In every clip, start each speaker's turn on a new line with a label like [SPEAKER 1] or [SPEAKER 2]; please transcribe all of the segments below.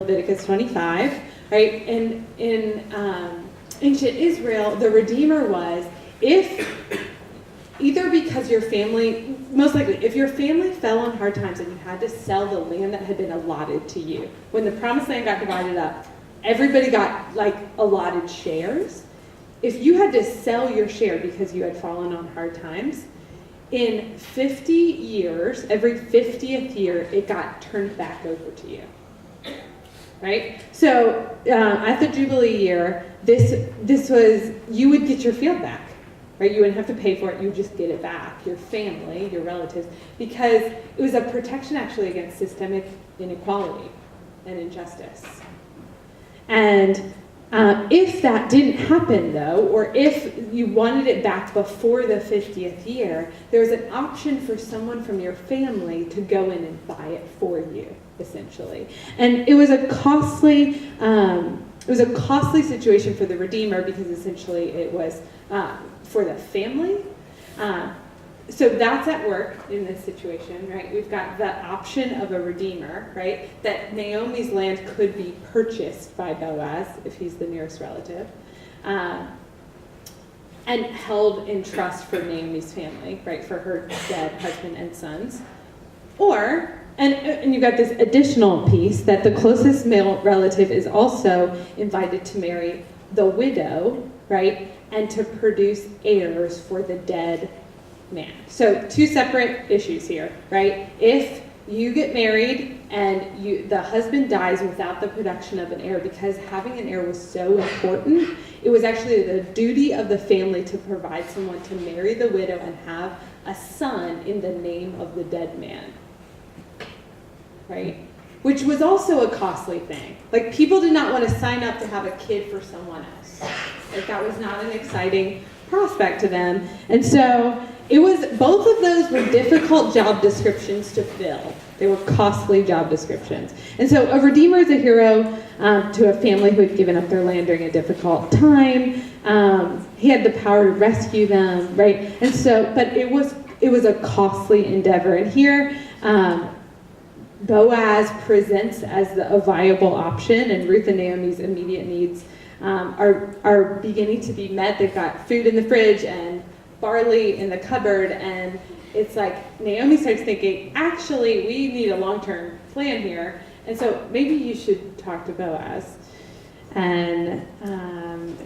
[SPEAKER 1] Leviticus 25, right? In ancient Israel, the Redeemer was either because your family, most likely, if your family fell on hard times and you had to sell the land that had been allotted to you, when the promised land got divided up, everybody got like allotted shares. If you had to sell your share because you had fallen on hard times, in 50 years, every 50th year, it got turned back over to you. Right? So at the Jubilee year, this was, you would get your field back. Right? You wouldn't have to pay for it, you would just get it back, your family, your relatives, because it was a protection actually against systemic inequality and injustice. And if that didn't happen though, or if you wanted it back before the 50th year, there was an option for someone from your family to go in and buy it for you, essentially. And it was a costly situation for the Redeemer because essentially it was for the family. So that's at work in this situation, right? We've got the option of a redeemer, right? That Naomi's land could be purchased by Boaz, if he's the nearest relative, and held in trust for Naomi's family, right? For her dead husband and sons. Or, and you've got this additional piece that the closest male relative is also invited to marry the widow, right? And to produce heirs for the dead man. So two separate issues here, right? If you get married and the husband dies without the production of an heir, because having an heir was so important, it was actually the duty of the family to provide someone to marry the widow and have a son in the name of the dead man, right? Which was also a costly thing. Like, people did not want to sign up to have a kid for someone else. Like, that was not an exciting prospect to them. And so it was, both of those were difficult job descriptions to fill. They were costly job descriptions. And so a redeemer is a hero to a family who had given up their land during a difficult time. He had the power to rescue them, right? And so, but it was a costly endeavor. And here, Boaz presents as a viable option, and Ruth and Naomi's immediate needs are beginning to be met. They've got food in the fridge and barley in the cupboard, and it's like Naomi starts thinking, actually, we need a long-term plan here, and so maybe you should talk to Boaz. And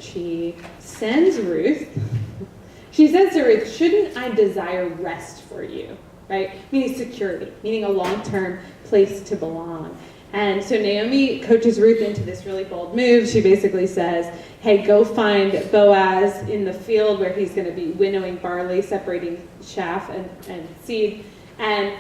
[SPEAKER 1] she sends Ruth. She says to Ruth, shouldn't I desire rest for you? Right? Meaning security, meaning a long-term place to belong. And so Naomi coaches Ruth into this really bold move. She basically says, hey, go find Boaz in the field where he's going to be winnowing barley, separating chaff and seed. And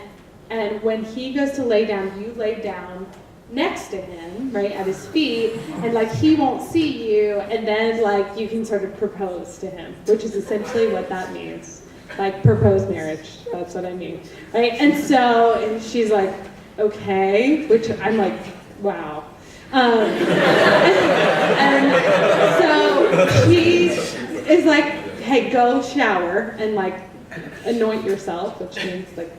[SPEAKER 1] when he goes to lay down, you lay down next to him, right, at his feet, and like he won't see you, and then like you can sort of propose to him, which is essentially what that means. Like proposed marriage, that's what I mean, right? And so, and she's like, okay, which I'm like, wow. And so she is like, hey, go shower and like anoint yourself, which means like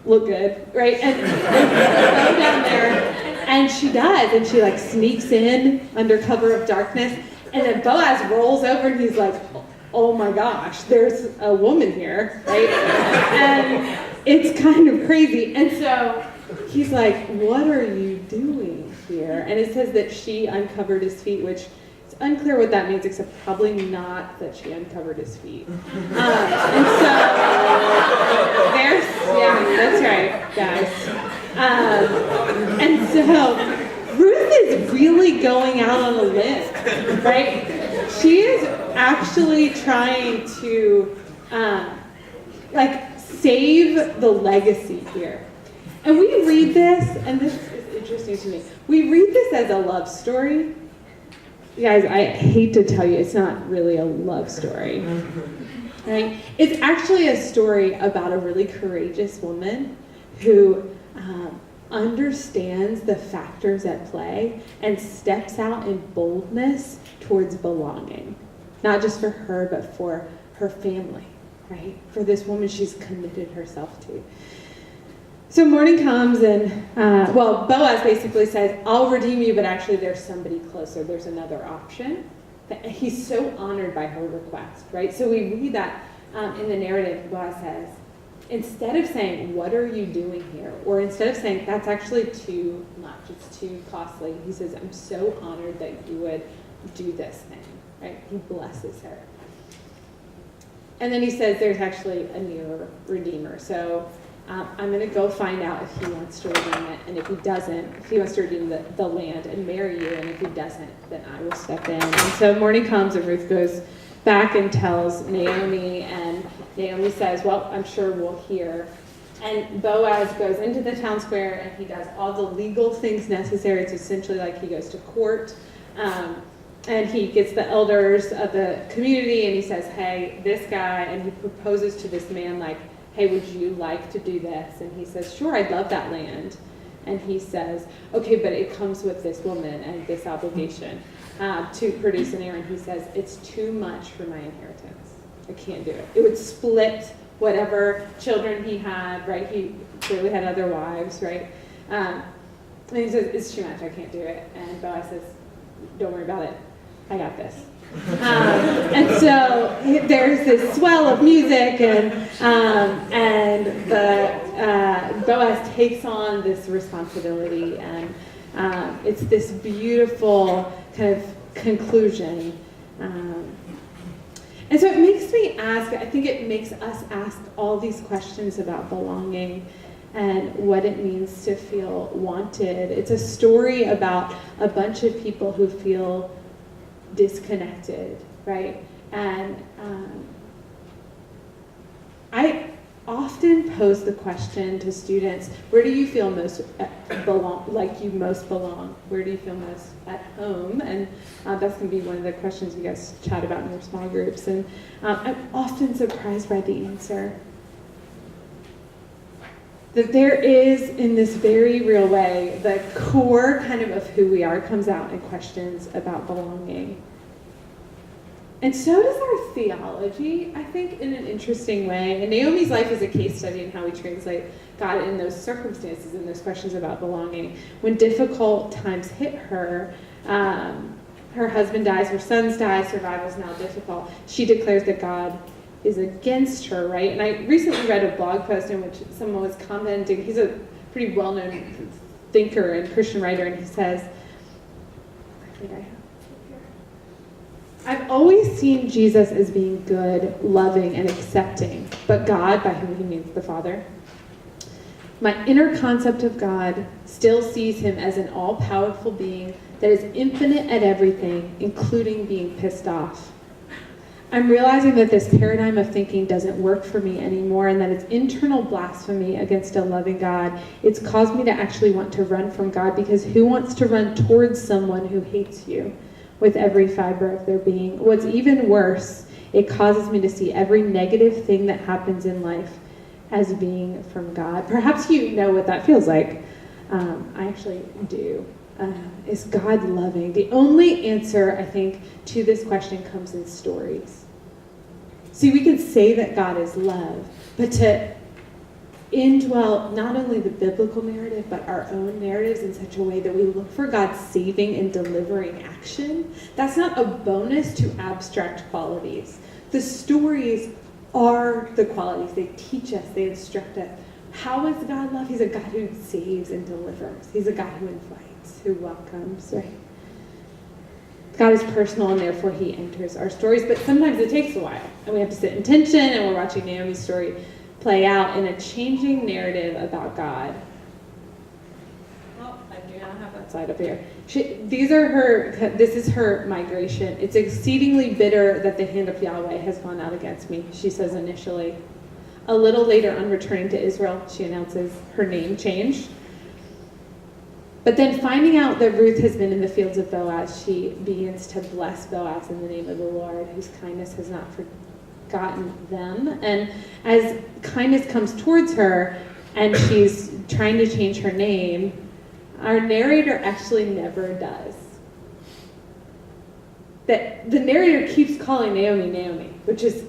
[SPEAKER 1] look good, right? And go down there, and she does, and she like sneaks in under cover of darkness, and then Boaz rolls over and he's like, oh my gosh, there's a woman here, right? And it's kind of crazy. And so he's like, what are you doing here? And it says that she uncovered his feet, which it's unclear what that means, except probably not that she uncovered his feet. And so there's, yeah, that's right, guys. And so Ruth is really going out on a limb, right? She is actually trying to save the legacy here. And we read this, and this is interesting to me. We read this as a love story. You guys, I hate to tell you, it's not really a love story. Right? It's actually a story about a really courageous woman who understands the factors at play and steps out in boldness towards belonging. Not just for her, but for her family, right? For this woman she's committed herself to. So morning comes and, Boaz basically says, I'll redeem you, but actually there's somebody closer. There's another option. He's so honored by her request, right? So we read that in the narrative. Boaz says, instead of saying, what are you doing here? Or instead of saying, that's actually too much, it's too costly, he says, I'm so honored that you would do this thing, right? He blesses her. And then he says there's actually a nearer redeemer. So I'm going to go find out if he wants to redeem it. And if he doesn't, if he wants to redeem the land and marry you, and if he doesn't, then I will step in. And so morning comes and Ruth goes back and tells Naomi, and Naomi says, well, I'm sure we'll hear. And Boaz goes into the town square and he does all the legal things necessary. It's essentially like he goes to court. And he gets the elders of the community and he says, hey, this guy, and he proposes to this man like, hey, would you like to do this? And he says, sure, I'd love that land. And he says, okay, but it comes with this woman and this obligation to produce an heir. And he says, it's too much for my inheritance. I can't do it. It would split whatever children he had, right? He clearly had other wives, right? And he says, it's too much, I can't do it. And Boaz says, don't worry about it. I got this. And so there's this swell of music, and Boaz takes on this responsibility, and it's this beautiful kind of conclusion. And so it makes me ask, I think it makes us ask all these questions about belonging and what it means to feel wanted. It's a story about a bunch of people who feel disconnected, right? And I often pose the question to students, where do you feel most like you most belong? Where do you feel most at home? And that's going to be one of the questions you guys chat about in your small groups. And I'm often surprised by the answer. That there is, in this very real way, the core kind of who we are comes out in questions about belonging. And so does our theology, I think, in an interesting way. And Naomi's life is a case study in how we translate God in those circumstances and those questions about belonging. When difficult times hit her, her husband dies, her sons die, survival is now difficult, she declares that God is against her, right? And I recently read a blog post in which someone was commenting. He's a pretty well-known thinker and Christian writer, and he says, I think I have it here. I've always seen Jesus as being good, loving, and accepting, but God, by whom he means the Father, my inner concept of God still sees him as an all-powerful being that is infinite at everything, including being pissed off. I'm realizing that this paradigm of thinking doesn't work for me anymore, and that it's internal blasphemy against a loving God. It's caused me to actually want to run from God, because who wants to run towards someone who hates you with every fiber of their being? What's even worse, it causes me to see every negative thing that happens in life as being from God. Perhaps you know what that feels like. I actually do. Is God loving? The only answer, I think, to this question comes in stories. See, we can say that God is love, but to indwell not only the biblical narrative, but our own narratives in such a way that we look for God's saving and delivering action, that's not a bonus to abstract qualities. The stories are the qualities. They teach us, they instruct us. How is God love? He's a God who saves and delivers. He's a God who invites, who welcomes, right? God is personal, and therefore he enters our stories, but sometimes it takes a while, and we have to sit in tension, and we're watching Naomi's story play out in a changing narrative about God. Oh, I do not have that slide up here. This is her migration. It's exceedingly bitter that the hand of Yahweh has gone out against me, she says initially. A little later, on returning to Israel, she announces her name change. But then, finding out that Ruth has been in the fields of Boaz, she begins to bless Boaz in the name of the Lord, whose kindness has not forgotten them. And as kindness comes towards her, and she's trying to change her name, our narrator actually never does. That the narrator keeps calling Naomi, Naomi, which is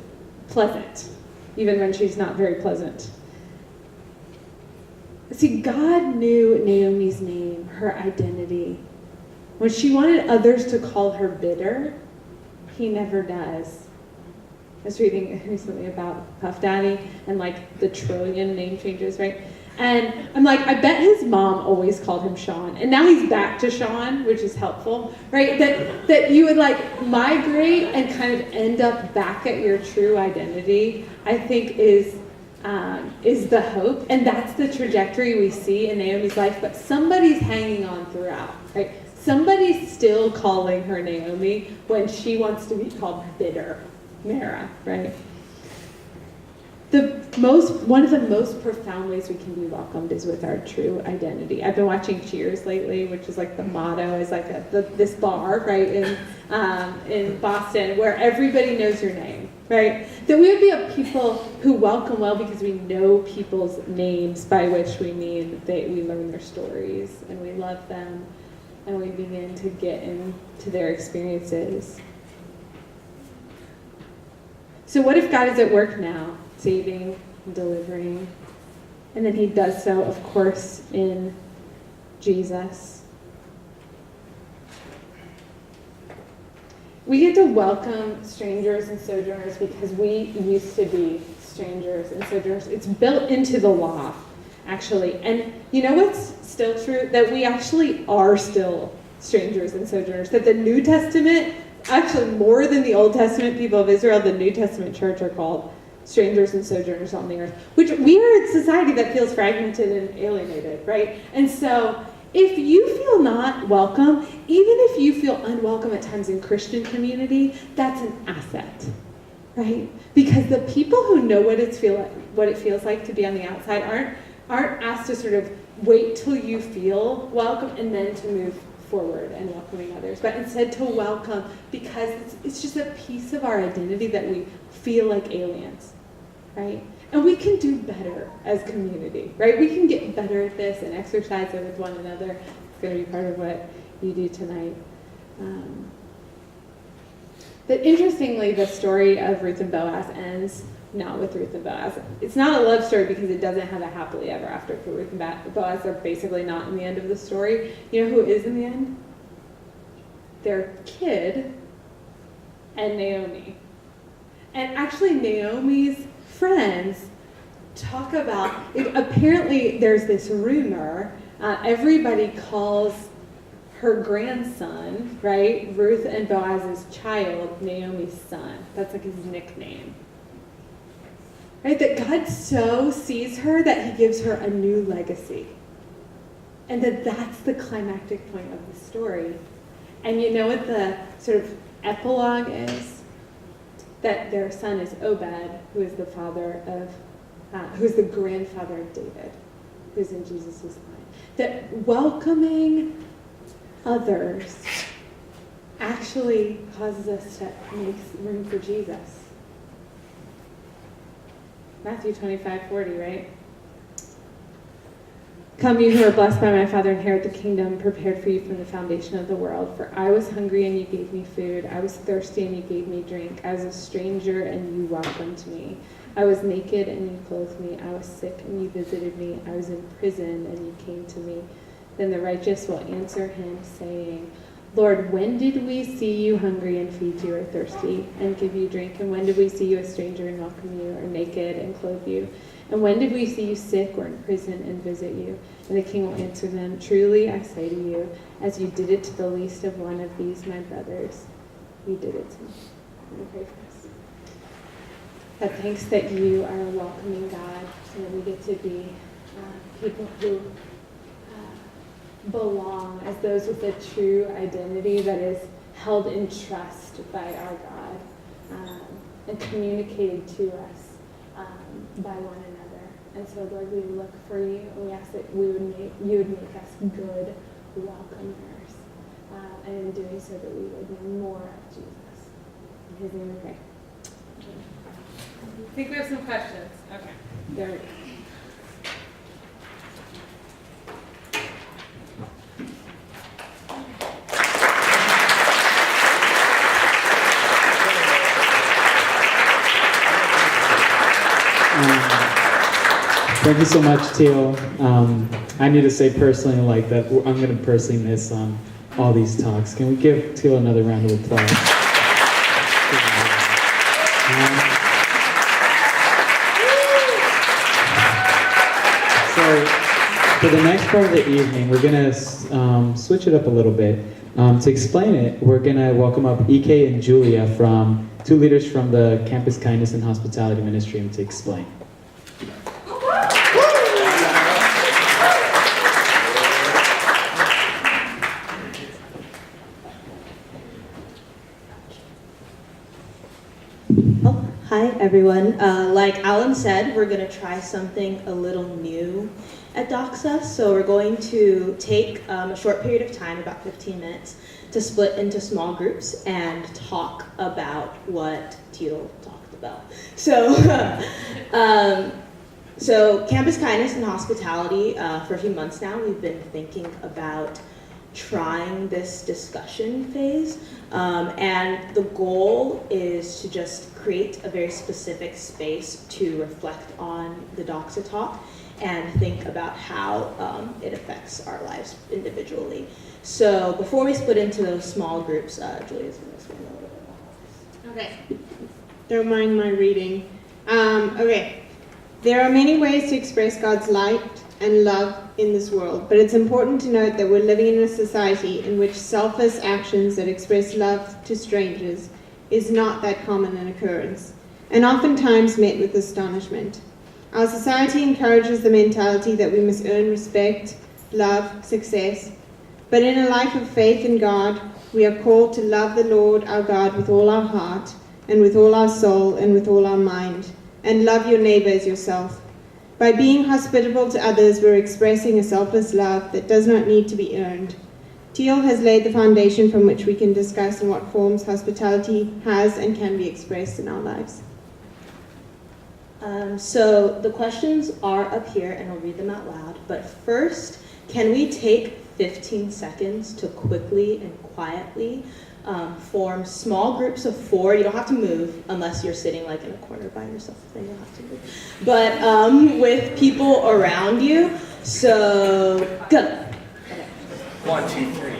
[SPEAKER 1] pleasant, even when she's not very pleasant. See, God knew Naomi's name, her identity. When she wanted others to call her bitter, he never does. I was reading recently about Puff Daddy and like the trillion name changes, right? And I'm like, I bet his mom always called him Sean. And now he's back to Sean, which is helpful, right? That you would like migrate and kind of end up back at your true identity, I think is the hope. And that's the trajectory we see in Naomi's life. But somebody's hanging on throughout, right? Somebody's still calling her Naomi when she wants to be called bitter Mara, right? One of the most profound ways we can be welcomed is with our true identity. I've been watching Cheers lately, which is like the motto is like this bar, right, in Boston, where everybody knows your name, right? That we would be a people who welcome well because we know people's names, by which we mean that we learn their stories and we love them and we begin to get into their experiences. So what if God is at work now, saving and delivering? And then he does so, of course, in Jesus. We get to welcome strangers and sojourners because we used to be strangers and sojourners. It's built into the law, actually. And you know what's still true? That we actually are still strangers and sojourners. That the New Testament, actually more than the Old Testament people of Israel, the New Testament church are called strangers and sojourners on the earth, which we are a society that feels fragmented and alienated, right? And so if you feel not welcome, even if you feel unwelcome at times in Christian community, that's an asset, right? Because the people who know what it feels like to be on the outside aren't asked to sort of wait till you feel welcome and then to move forward and welcoming others, but instead to welcome because it's just a piece of our identity that we feel like aliens, right? And we can do better as community, right? We can get better at this and exercise it with one another. It's going to be part of what you do tonight. But interestingly, the story of Ruth and Boaz ends not with Ruth and Boaz. It's not a love story because it doesn't have a happily ever after for Ruth and Boaz. They're basically not in the end of the story. You know who is in the end? Their kid and Naomi. And actually Naomi's friends talk about, apparently there's this rumor, everybody calls her grandson, right, Ruth and Boaz's child, Naomi's son. That's like his nickname. Right, that God so sees her that he gives her a new legacy. And that's the climactic point of the story. And you know what the sort of epilogue is? That their son is Obed, who is the who's the grandfather of David, who's in Jesus' line. That welcoming others actually causes us to make room for Jesus. Matthew 25:40, right? Come, you who are blessed by my Father, inherit the kingdom prepared for you from the foundation of the world. For I was hungry and you gave me food. I was thirsty and you gave me drink. I was a stranger and you welcomed me. I was naked and you clothed me. I was sick and you visited me. I was in prison and you came to me. Then the righteous will answer him, saying, Lord, when did we see you hungry and feed you, or thirsty and give you drink? And when did we see you a stranger and welcome you, or naked and clothe you? And when did we see you sick or in prison and visit you? And the king will answer them, truly I say to you, as you did it to the least of one of these my brothers, you did it to me. I'm going to pray for us. God, thanks that you are a welcoming God, and that we get to be people who belong as those with a true identity that is held in trust by our God and communicated to us by one another. And so, Lord, we look for you, and we ask that you would make us good welcomers, and in doing so that we would know more of Jesus. In his name we pray. I think we have some questions. Okay, there we go.
[SPEAKER 2] Thank you so much, Teal. I need to say personally, like that, I'm going to personally miss all these talks. Can we give Teal another round of applause? So, for the next part of the evening, we're going to switch it up a little bit. To explain it, we're going to welcome up EK and Julia, from two leaders from the Campus Kindness and Hospitality Ministry, to explain.
[SPEAKER 3] Hi everyone. Like Alan said, we're going to try something a little new at Doxa. So we're going to take a short period of time, about 15 minutes, to split into small groups and talk about what Teal talked about. So, so Campus Kindness and Hospitality, for a few months now, we've been thinking about trying this discussion phase, and the goal is to just create a very specific space to reflect on the Doxa talk and think about how it affects our lives individually. So before we split into those small groups, Julia's going to explain a little bit about this.
[SPEAKER 4] Okay, don't mind my reading. Okay, there are many ways to express God's light and love in this world, but it's important to note that we're living in a society in which selfless actions that express love to strangers is not that common an occurrence, and oftentimes met with astonishment. Our society encourages the mentality that we must earn respect, love, success, but in a life of faith in God, we are called to love the Lord our God with all our heart, and with all our soul, and with all our mind, and love your neighbor as yourself. By being hospitable to others, we're expressing a selfless love that does not need to be earned. Teal has laid the foundation from which we can discuss in what forms hospitality has and can be expressed in our lives.
[SPEAKER 3] So the questions are up here, and I'll read them out loud. But first, can we take 15 seconds to quickly and quietly form small groups of 4. You don't have to move unless you're sitting like in a corner by yourself, then you'll have to move. But with people around you. So go. Okay.
[SPEAKER 5] 1, 2, 3.